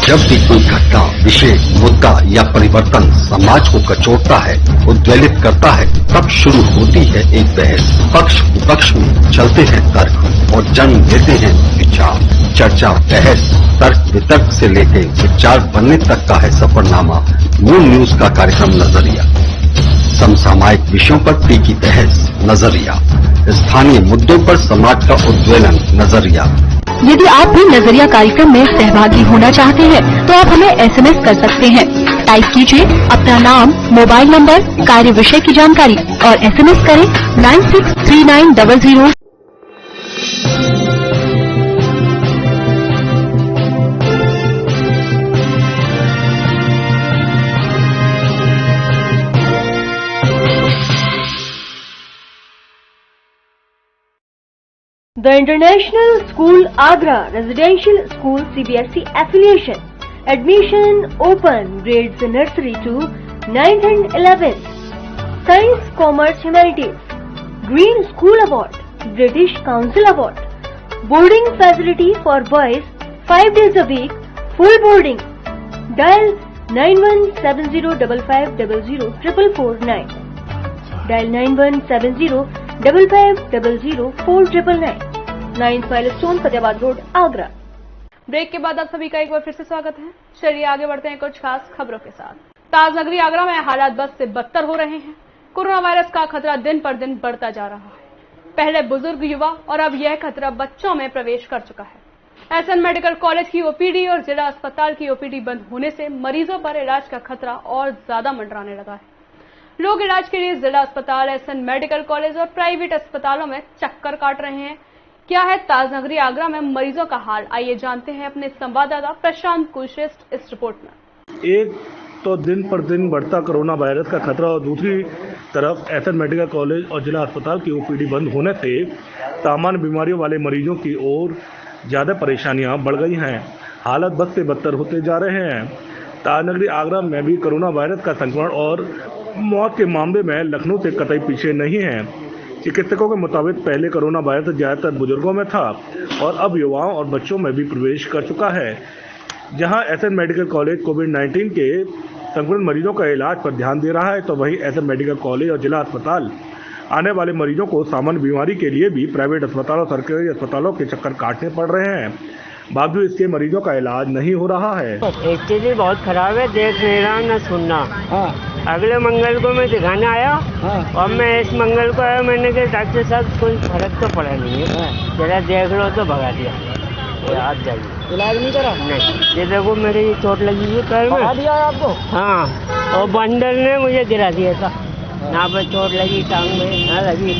जब भी कोई घटना, विषय, मुद्दा या परिवर्तन समाज को कचोटता है, उद्वेलित करता है, तब शुरू होती है एक बहस। पक्ष विपक्ष में चलते हैं तर्क और जन्म लेते हैं विचार। चर्चा, बहस, तर्क वितर्क से लेकर विचार बनने तक का है सफरनामा। मूल न्यूज का कार्यक्रम नजरिया। समसामयिक विषयों पर तीखी बहस, नजरिया। स्थानीय मुद्दों पर समाज का उद्वेलन, नजरिया। यदि आप भी नजरिया कार्यक्रम में सहभागी होना चाहते हैं तो आप हमें SMS कर सकते हैं। टाइप कीजिए अपना नाम, मोबाइल नंबर, कार्य विषय की जानकारी और SMS करें 963900। The International School Agra Residential School CBSE Affiliation. Admission open. Grades nursery to 9th and 11th. Science, Commerce, Humanities. Green School Award, British Council Award. Boarding facility for boys 5 days a week, full boarding. Dial 917055004449. Dial 917055004499. 9th Milestone, Fatehabad road, Agra. Break के बाद आप सभी का एक बार फिर से स्वागत है। चलिए आगे बढ़ते हैं कुछ खास खबरों के साथ। ताज नगरी आगरा में हालात बद से बदतर हो रहे हैं। कोरोना वायरस का खतरा दिन पर दिन बढ़ता जा रहा है। पहले बुजुर्ग, युवा और अब यह खतरा बच्चों में प्रवेश कर चुका है। एसएन मेडिकल कॉलेज की ओपीडी और जिला अस्पताल की ओपीडी बंद होने से मरीजों पर इलाज का खतरा और ज्यादा मंडराने लगा है। लोग इलाज के लिए जिला अस्पताल, एसएन मेडिकल कॉलेज और प्राइवेट अस्पतालों में चक्कर काट रहे हैं। क्या है ताज नगरी आगरा में मरीजों का हाल, आइए जानते हैं अपने संवाददाता प्रशांत कुलश्रेष्ठ इस रिपोर्ट में। एक तो दिन पर दिन बढ़ता कोरोना वायरस का खतरा और दूसरी तरफ एसएन मेडिकल कॉलेज और जिला अस्पताल की ओपीडी बंद होने से सामान्य बीमारियों वाले मरीजों की ओर ज़्यादा परेशानियां बढ़ गई हैं। हालत बद से बदतर होते जा रहे हैं। ताजनगरी आगरा में भी कोरोना वायरस का संक्रमण और मौत के मामले में लखनऊ से कतई पीछे नहीं है। चिकित्सकों के मुताबिक पहले कोरोना वायरस ज़्यादातर बुजुर्गों में था और अब युवाओं और बच्चों में भी प्रवेश कर चुका है। जहां एसएन मेडिकल कॉलेज कोविड-19 के संक्रमित मरीजों का इलाज पर ध्यान दे रहा है, तो वहीं एसएन मेडिकल कॉलेज और जिला अस्पताल आने वाले मरीजों को सामान्य बीमारी के लिए भी प्राइवेट अस्पतालों, सरकारी अस्पतालों के चक्कर काटने पड़ रहे हैं। बावजूद इसके मरीजों का इलाज नहीं हो रहा है। स्थिति बहुत खराब है, देख नहीं रहा न सुनना। अगले मंगल को मैं दिखाने आया और मैं इस मंगल को आया, मैंने कहा डॉक्टर साहब कोई फर्क तो पड़ा नहीं है, जरा देख लो, तो भगा दिया। आप जाइए, इलाज नहीं करा? नहीं, ये देखो मेरी चोट लगी हुई पैर में। भगा दिया आपको? हाँ, और बंदर ने मुझे गिरा दिया था। यहाँ पर चोट लगी टांग में, यहाँ लगी,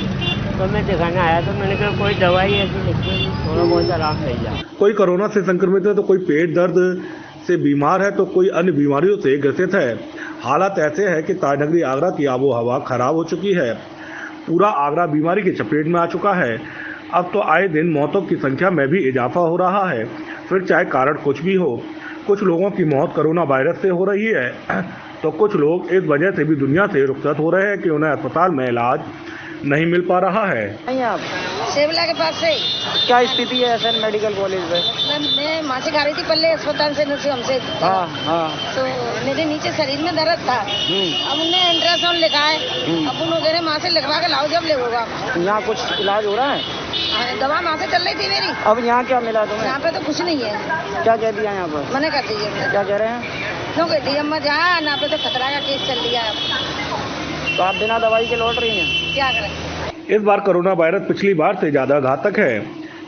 तो मैं दिखाने आया। तो मैंने कहा कोई दवाई ऐसी लिखी, थोड़ा बहुत आराम मिल जाए। कोई कोरोना से संक्रमित है तो कोई पेट दर्द से बीमार है तो कोई अन्य बीमारियों से ग्रसित है। हालात ऐसे है कि ताजनगरी आगरा की आबो हवा खराब हो चुकी है। पूरा आगरा बीमारी की चपेट में आ चुका है। अब तो आए दिन मौतों की संख्या में भी इजाफा हो रहा है, फिर चाहे कारण कुछ भी हो। कुछ लोगों की मौत कोरोना वायरस से हो रही है तो कुछ लोग इस वजह से भी दुनिया से रुखसत हो रहे हैं कि उन्हें अस्पताल में इलाज नहीं मिल पा रहा है। आप सेवला के पास से क्या स्थिति है एसएन मेडिकल कॉलेज में? मैं मासिक आ रही थी पहले अस्पताल से हमसे। तो मेरे नीचे शरीर में दर्द था। अब उन्हें अल्ट्रासाउंड लिखा है, अब उन्होंने वहाँ से लिखवा के लाओ जब लेगा। यहाँ कुछ इलाज हो रहा है? दवा वहाँ से चल रही थी मेरी। अब यहाँ क्या मिला तुम्हें? यहाँ पे तो कुछ नहीं है। क्या कह दिया यहाँ पर? मना कर दिया। क्या कह रहे हैं? क्यों कहती है अम्मा जहाँ यहाँ पे तो खतरा का केस चल रहा है। तो आप बिना दवाई के लौट रही हैं? क्या करें? इस बार कोरोना वायरस पिछली बार से ज्यादा घातक है।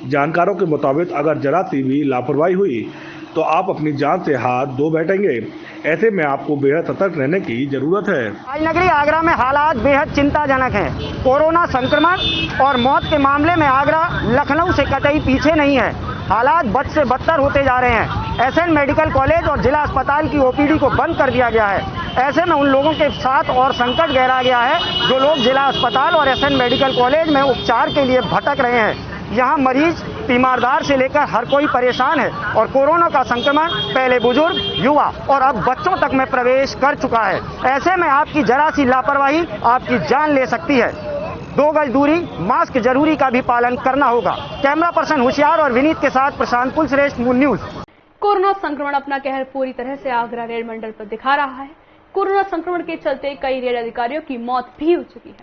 जानकारों के मुताबिक अगर जरा सी भी लापरवाही हुई तो आप अपनी जान से हाथ धो बैठेंगे। ऐसे में आपको बेहद सतर्क रहने की जरूरत है। ताजनगरी आगरा में हालात बेहद चिंताजनक हैं। कोरोना संक्रमण और मौत के मामले में आगरा लखनऊ से कतई पीछे नहीं है। हालात बद से बदतर होते जा रहे हैं। एसएन मेडिकल कॉलेज और जिला अस्पताल की ओपीडी को बंद कर दिया गया है। ऐसे में उन लोगों के साथ और संकट गहरा गया है जो लोग जिला अस्पताल और एसएन मेडिकल कॉलेज में उपचार के लिए भटक रहे हैं। यहाँ मरीज, तीमारदार से लेकर हर कोई परेशान है और कोरोना का संक्रमण पहले बुजुर्ग, युवा और अब बच्चों तक में प्रवेश कर चुका है। ऐसे में आपकी जरा सी लापरवाही आपकी जान ले सकती है। 2 गज दूरी, मास्क जरूरी का भी पालन करना होगा। कैमरा पर्सन होशियार और विनीत के साथ प्रशांत कुलश्रेष्ठ, मून न्यूज। कोरोना संक्रमण अपना कहर पूरी तरह से आगरा रेल मंडल पर दिखा रहा है। कोरोना संक्रमण के चलते कई रेल अधिकारियों की मौत भी हो चुकी है।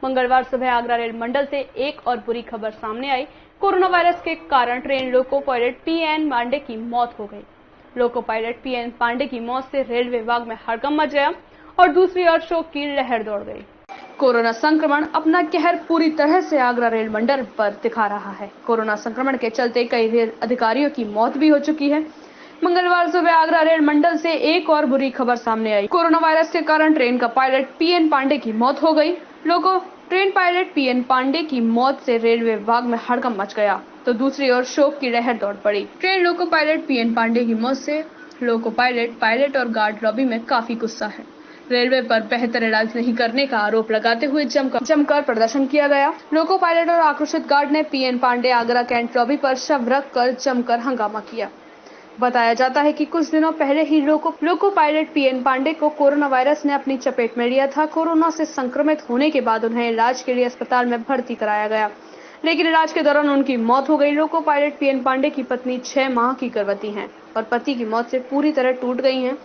मंगलवार सुबह आगरा रेल मंडल से एक और बुरी खबर सामने आई। कोरोना वायरस के कारण train loco pilot PN Pandey की मौत हो गई। लोको पायलट पीएन पांडे की मौत से रेलवे विभाग में हड़कंप मच गया और दूसरी ओर शोक की लहर दौड़ गई। कोरोना संक्रमण अपना कहर पूरी तरह से आगरा रेल मंडल पर दिखा रहा है। कोरोना संक्रमण के चलते कई रेल अधिकारियों की मौत भी हो चुकी है। मंगलवार सुबह आगरा रेल मंडल से एक और बुरी खबर सामने आई। कोरोना वायरस के कारण ट्रेन का पायलट पीएन पांडे की मौत हो गई। लोको ट्रेन पायलट पीएन पांडे की मौत से रेलवे विभाग में हड़कंप मच गया तो दूसरी ओर शोक की लहर दौड़ पड़ी। Train loco pilot PN Pandey की मौत से लोको पायलट और गार्ड लॉबी में काफी गुस्सा है। रेलवे पर बेहतर इलाज नहीं करने का आरोप लगाते हुए जमकर प्रदर्शन किया गया। लोको पायलट और आक्रोशित गार्ड ने PN Pandey Agra cantt lobby पर शव रख कर जमकर हंगामा किया। बताया जाता है कि कुछ दिनों पहले ही लोको पायलट पीएन पांडे को कोरोना वायरस ने अपनी चपेट में लिया था। कोरोना से संक्रमित होने के बाद उन्हें इलाज के लिए अस्पताल में भर्ती कराया गया, लेकिन इलाज के दौरान उनकी मौत हो गई। लोको पायलट पीएन पांडे की पत्नी 6 माह की गर्भवती हैं और पति की मौत से पूरी तरह टूट गई हैं,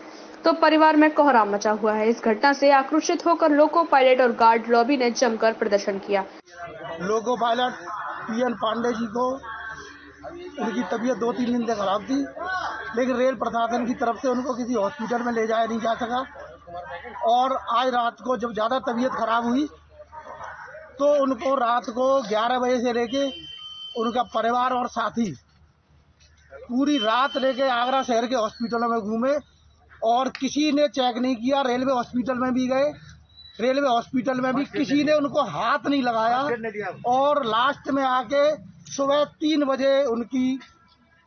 तो परिवार में कोहराम मचा हुआ है। इस घटना से आक्रोशित होकर लोको पायलट और गार्ड लॉबी ने जमकर प्रदर्शन किया। लोको पायलट पीएन पांडे जी को उनकी तबीयत 2-3 दिन से खराब थी, लेकिन रेल प्रशासन की तरफ से उनको किसी हॉस्पिटल में ले जाया नहीं जा सका। और आज रात को जब ज़्यादा तबीयत खराब हुई तो उनको रात को 11 बजे से लेके उनका परिवार और साथी पूरी रात लेके आगरा शहर के हॉस्पिटलों में घूमे और किसी ने चेक नहीं किया। रेलवे हॉस्पिटल में भी गए, रेलवे हॉस्पिटल में भी किसी ने उनको हाथ नहीं लगाया और लास्ट में आके सुबह 3 बजे उनकी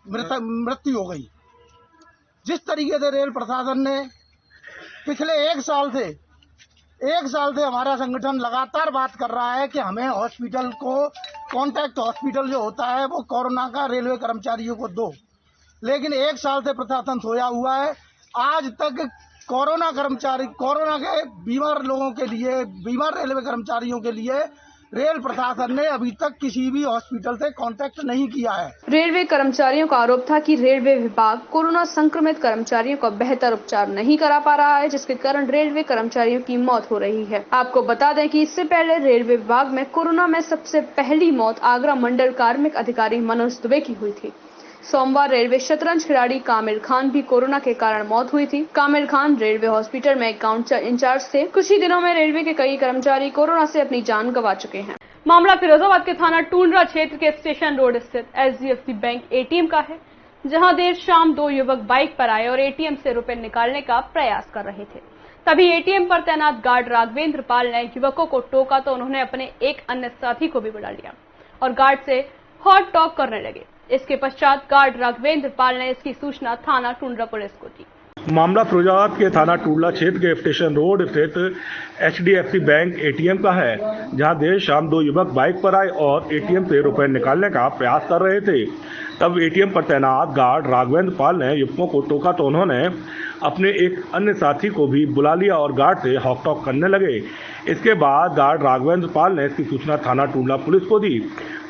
मृत्यु हो गई। जिस तरीके से रेल प्रशासन ने पिछले एक साल से हमारा संगठन लगातार बात कर रहा है कि हमें हॉस्पिटल को कॉन्टैक्ट हॉस्पिटल जो होता है वो कोरोना का रेलवे कर्मचारियों को दो, लेकिन एक साल से प्रशासन सोया हुआ है। आज तक कोरोना के बीमार लोगों के लिए, बीमार रेलवे कर्मचारियों के लिए रेल प्रशासन ने अभी तक किसी भी हॉस्पिटल से कांटेक्ट नहीं किया है। रेलवे कर्मचारियों का आरोप था कि रेलवे विभाग कोरोना संक्रमित कर्मचारियों का बेहतर उपचार नहीं करा पा रहा है, जिसके कारण रेलवे कर्मचारियों की मौत हो रही है। आपको बता दें कि इससे पहले रेलवे विभाग में कोरोना में सबसे पहली मौत आगरा मंडल कार्मिक अधिकारी मनोज दुबे की हुई थी। सोमवार रेलवे शतरंज खिलाड़ी कामिल खान भी कोरोना के कारण मौत हुई थी। कामिल खान रेलवे हॉस्पिटल में अकाउंट इंचार्ज थे। कुछ ही दिनों में रेलवे के कई कर्मचारी कोरोना से अपनी जान गंवा चुके हैं। मामला फिरोजाबाद के थाना टूंडरा क्षेत्र के स्टेशन रोड स्थित HDFC बैंक एटीएम का है, जहां देर शाम 2 युवक बाइक पर आए और एटीएम से रुपए निकालने का प्रयास कर रहे थे। तभी एटीएम पर तैनात गार्ड राघवेंद्र पाल ने युवकों को टोका तो उन्होंने अपने एक अन्य साथी को भी बुला लिया और गार्ड से हॉट टॉक करने लगे। इसके पश्चात गार्ड राघवेंद्र पाल ने इसकी सूचना थाना टूंडरा पुलिस को दी। मामला फिरोजाबाद के थाना टूंडरा क्षेत्र के स्टेशन रोड स्थित HDFC बैंक एटीएम का है, जहां देर शाम 2 युवक बाइक पर आए और एटीएम से रुपए निकालने का प्रयास कर रहे थे। तब एटीएम पर तैनात गार्ड राघवेंद्र पाल ने युवकों को टोका तो उन्होंने अपने एक अन्य साथी को भी बुला लिया और गार्ड से हॉक टॉक करने लगे। इसके बाद गार्ड राघवेंद्र पाल ने इसकी सूचना थाना टूंडरा पुलिस को दी।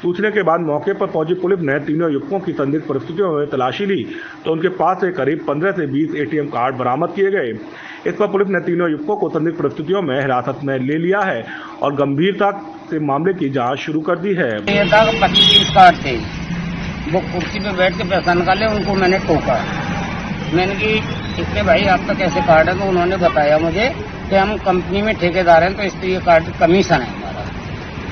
सूचना के बाद मौके पर पहुंची पुलिस ने तीनों युवकों की संदिग्ध परिस्थितियों में तलाशी ली तो उनके पास से करीब 15 से 20 एटीएम कार्ड बरामद किए गए। इस पर पुलिस ने तीनों युवकों को संदिग्ध परिस्थितियों में हिरासत में ले लिया है और गंभीरता से मामले की जांच शुरू कर दी है। 25 कार्ड थे, वो कुर्सी पे बैठ के पैसा निकाले, उनको मैंने टोका। मैंने कि इसमें भाई आपका कैसे कार्ड है, तो उन्होंने बताया मुझे कि हम कंपनी में ठेकेदार हैं तो इसलिए ये कार्ड कमीशन है हमारा।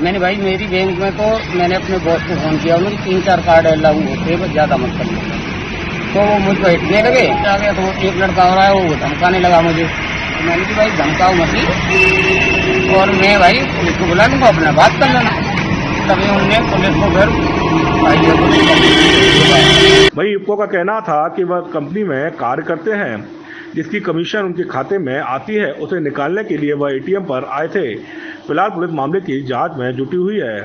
मैंने भाई मेरी बैंक में तो मैंने अपने बॉस को फोन किया, उन्होंने 3-4 कार्ड लागू होते हैं, बस ज्यादा मत करना। तो वो मुझको हिटने लगे, आ गया तो एक लड़का हो रहा है वो धमकाने लगा मुझे। तो मैंने कि भाई धमकाओ मत, और मैं भाई पुलिस को बुला लूंगा, अपना बात कर लेना। तभी उनने पुलिस को घर वही युवकों का कहना था कि वह कंपनी में कार्य करते हैं, जिसकी कमीशन उनके खाते में आती है, उसे निकालने के लिए वह एटीएम पर आए थे। फिलहाल पुलिस मामले की जांच में जुटी हुई है।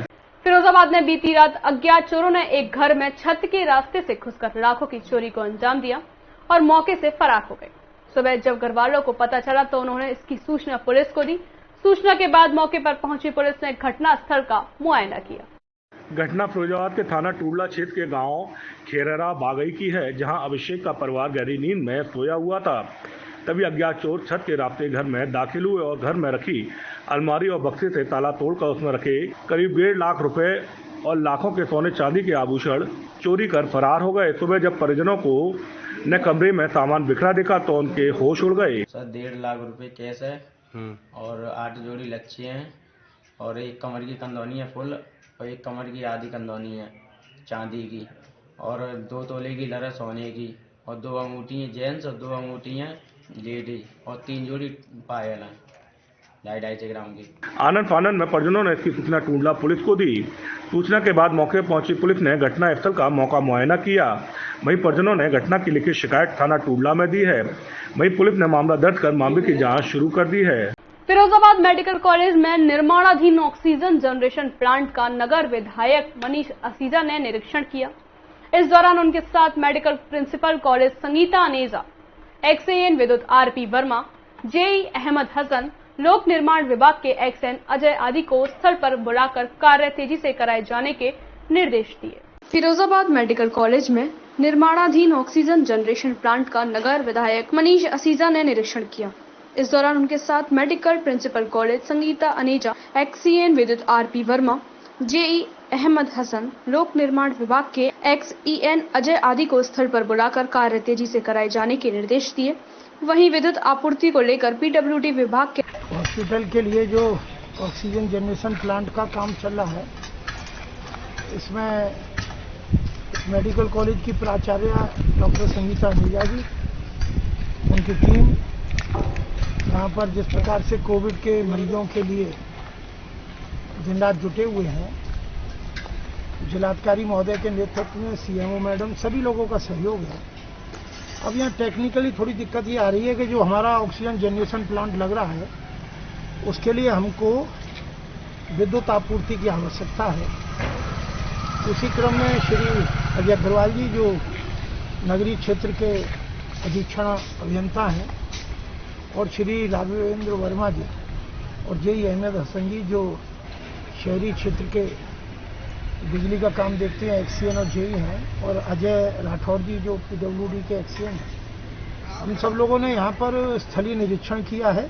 फिरोजाबाद में बीती रात अज्ञात चोरों ने एक घर में छत के रास्ते से घुसकर लाखों की चोरी को अंजाम दिया और मौके से फरार हो गए। सुबह जब घर वालों को पता चला तो उन्होंने इसकी सूचना पुलिस को दी। सूचना के बाद मौके पर पहुंची पुलिस ने घटना स्थल का मुआयना किया। घटना फिरोजाबाद के थाना टूंडरा क्षेत्र के गांव खेररा बागई की है, जहां अभिषेक का परिवार गहरी नींद में सोया हुआ था। तभी अज्ञात चोर छत के रास्ते घर में दाखिल हुए और घर में रखी अलमारी और बक्से से ताला तोड़कर उसमें रखे करीब 1.5 लाख रुपए और लाखों के सोने चांदी के आभूषण चोरी कर फरार हो गए। सुबह जब परिजनों को ने कमरे में सामान बिखरा देखा तो उनके होश उड़ गए। सर 1.5 लाख रुपए कैश है और 8 जोड़ी लच्छी हैं और एक कमर की कंदौनी है फुल और एक कमर की आधी कंदौनी है चांदी की और 2 तोले की लड़ा सोने की और 2 अंगूठी हैं जेंट्स और 2 अंगूठी हैं लेडीज और 3 जोड़ी पायल हैं 2.5 ग्राम की। आनंद फानंद में परिजनों ने इसकी सूचना टूंडरा पुलिस को दी। सूचना के बाद मौके पहुंची पुलिस ने घटना स्थल का मौका मुआयना किया। वहीं परिजनों ने घटना की लिखित शिकायत थाना टूंडरा में दी है। वहीं पुलिस ने मामला दर्ज कर मामले की जांच शुरू कर दी है। फिरोजाबाद मेडिकल कॉलेज में निर्माणाधीन ऑक्सीजन जनरेशन प्लांट का नगर विधायक मनीष असीजा ने निरीक्षण किया। इस दौरान उनके साथ medical principal college Sangeeta Aneja, XAN विद्युत RP वर्मा, JE अहमद हसन, लोक निर्माण विभाग के XN अजय आदि को स्थल पर बुलाकर कार्य तेजी से कराए जाने के निर्देश दिए। फिरोजाबाद मेडिकल कॉलेज में निर्माणाधीन ऑक्सीजन जनरेशन प्लांट का नगर विधायक मनीष असीजा ने निरीक्षण किया। इस दौरान उनके साथ medical principal college Sangeeta Aneja, XAN विद्युत RP वर्मा, JE अहमद हसन, लोक निर्माण विभाग के XEN अजय आदि को स्थल पर बुलाकर कार्य तेजी से कराए जाने के निर्देश दिए। वहीं विद्युत आपूर्ति को लेकर PWD विभाग के हॉस्पिटल के लिए जो ऑक्सीजन जनरेशन प्लांट का काम चल रहा है, इसमें मेडिकल कॉलेज की प्राचार्य डॉक्टर संगीता अनेजा जी, उनकी टीम यहाँ पर जिस प्रकार से कोविड के मरीजों के लिए दिन रात जुटे हुए हैं, जिलाधिकारी महोदय के नेतृत्व में CMO मैडम, सभी लोगों का सहयोग है। अब यहाँ टेक्निकली थोड़ी दिक्कत ये आ रही है कि जो हमारा ऑक्सीजन जनरेशन प्लांट लग रहा है, उसके लिए हमको विद्युत आपूर्ति की आवश्यकता है। उसी क्रम में श्री अजय अग्रवाल जी, जो नगरीय क्षेत्र के अधीक्षण अभियंता हैं, और श्री राघवेंद्र वर्मा जी और JE अहमद हसन जी, जो शहरी क्षेत्र के बिजली का काम देखते हैं, XAN और JE हैं, और अजय राठौर जी, जो PWD के XAN हैं। हम सब लोगों ने यहाँ पर स्थलीय निरीक्षण किया है।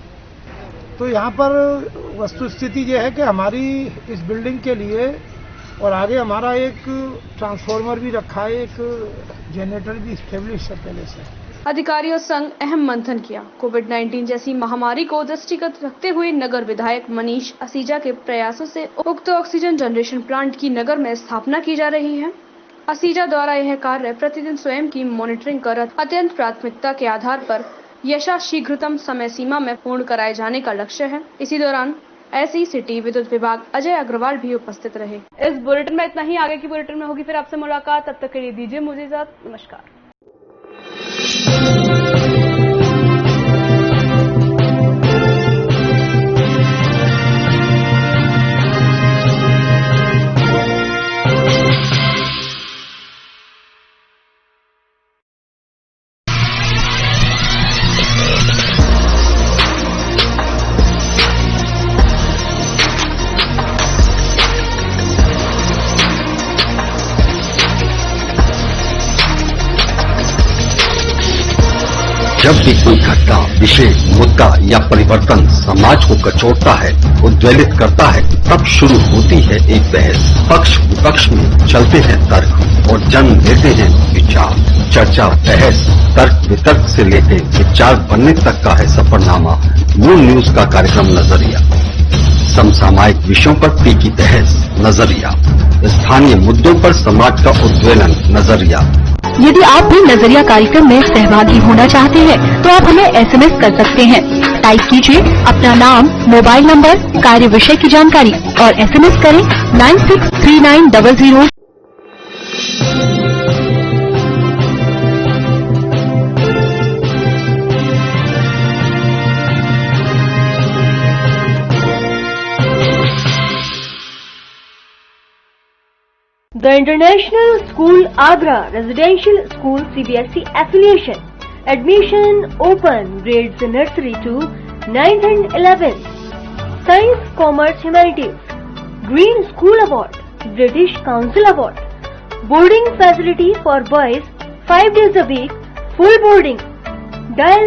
तो यहाँ पर वस्तुस्थिति ये है कि हमारी इस बिल्डिंग के लिए और आगे हमारा एक ट्रांसफार्मर भी रखा है, एक जनरेटर भी स्टेब्लिश है पहले से। अधिकारियों संग अहम मंथन किया। कोविड-19 जैसी महामारी को दृष्टिगत रखते हुए नगर विधायक मनीष असीजा के प्रयासों से उक्त ऑक्सीजन जनरेशन प्लांट की नगर में स्थापना की जा रही है। असीजा द्वारा यह कार्य प्रतिदिन स्वयं की मॉनिटरिंग कर अत्यंत प्राथमिकता के आधार पर यथाशीघ्रतम समय सीमा में पूर्ण कराए जाने का लक्ष्य है। इसी दौरान SE सिटी विद्युत विभाग अजय अग्रवाल भी उपस्थित रहे। इस बुलेटिन में इतना ही। आगे की बुलेटिन में होगी फिर आपसे मुलाकात। तब तक के लिए दीजिए मुझे इजाजत। नमस्कार। जब भी कोई घटना, विषय, मुद्दा या परिवर्तन समाज को कचोटता है, उद्वेलित करता है, तब शुरू होती है एक बहस। पक्ष विपक्ष में चलते हैं तर्क और जन्म लेते हैं विचार। चर्चा, बहस, तर्क वितर्क से लेकर विचार बनने तक का है सफरनामा मूल न्यूज का कार्यक्रम नजरिया। समसामयिक विषयों पर तीखी बहस, नजरिया। स्थानीय मुद्दों पर समाज का उद्वेलन, नजरिया। यदि आप भी नजरिया कार्यक्रम में सहभागी होना चाहते हैं तो आप हमें SMS कर सकते हैं। टाइप कीजिए अपना नाम, मोबाइल नंबर, कार्य विषय की जानकारी और SMS करें 963900। The International School Agra Residential School CBSE Affiliation. Admission open. Grades nursery to 9th and 11th. Science, Commerce, Humanities. Green School Award. British Council Award. Boarding facility for boys 5 days a week. Full boarding. Dial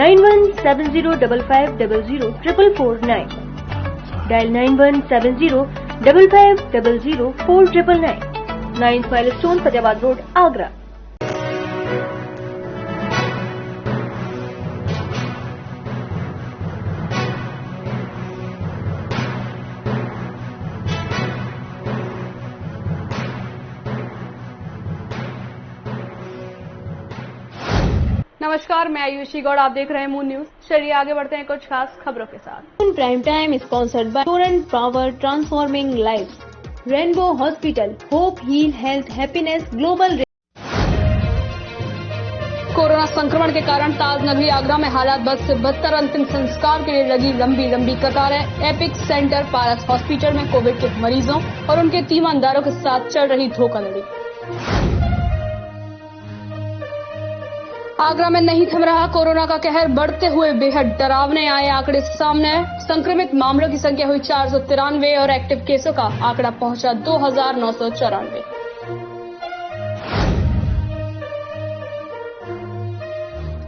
917055004449. Dial 917055004499. 9th Milestone, Fatehabad Road, Agra. नमस्कार, मैं आयुषी गौड़, आप देख रहे हैं मून न्यूज। चलिए आगे बढ़ते हैं कुछ खास खबरों के साथ। Prime Time is sponsored by Torrent Power, Transforming Lives. Rainbow Hospital, Hope, Heal, Health, Happiness, Global. Corona संक्रमण के कारण ताज नगरी आगरा में हालात बद से बदतर। अंतिम संस्कार के लिए लगी लंबी कतारें। एपिक सेंटर पारस हॉस्पिटल में कोविड के मरीजों और उनके तीमानदारों के साथ चल रही धोखाधड़ी। आगरा में नहीं थम रहा कोरोना का कहर, बढ़ते हुए बेहद डरावने आए आंकड़े सामने। संक्रमित मामलों की संख्या हुई 493 और एक्टिव केसों का आंकड़ा पहुंचा 2994।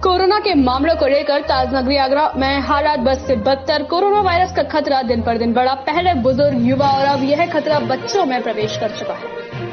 कोरोना के मामलों को लेकर ताजनगरी आगरा में हालात बद से बदतर। कोरोना वायरस का खतरा दिन पर दिन बढ़ा। पहले बुजुर्ग, युवा और अब यह खतरा बच्चों में प्रवेश कर चुका है।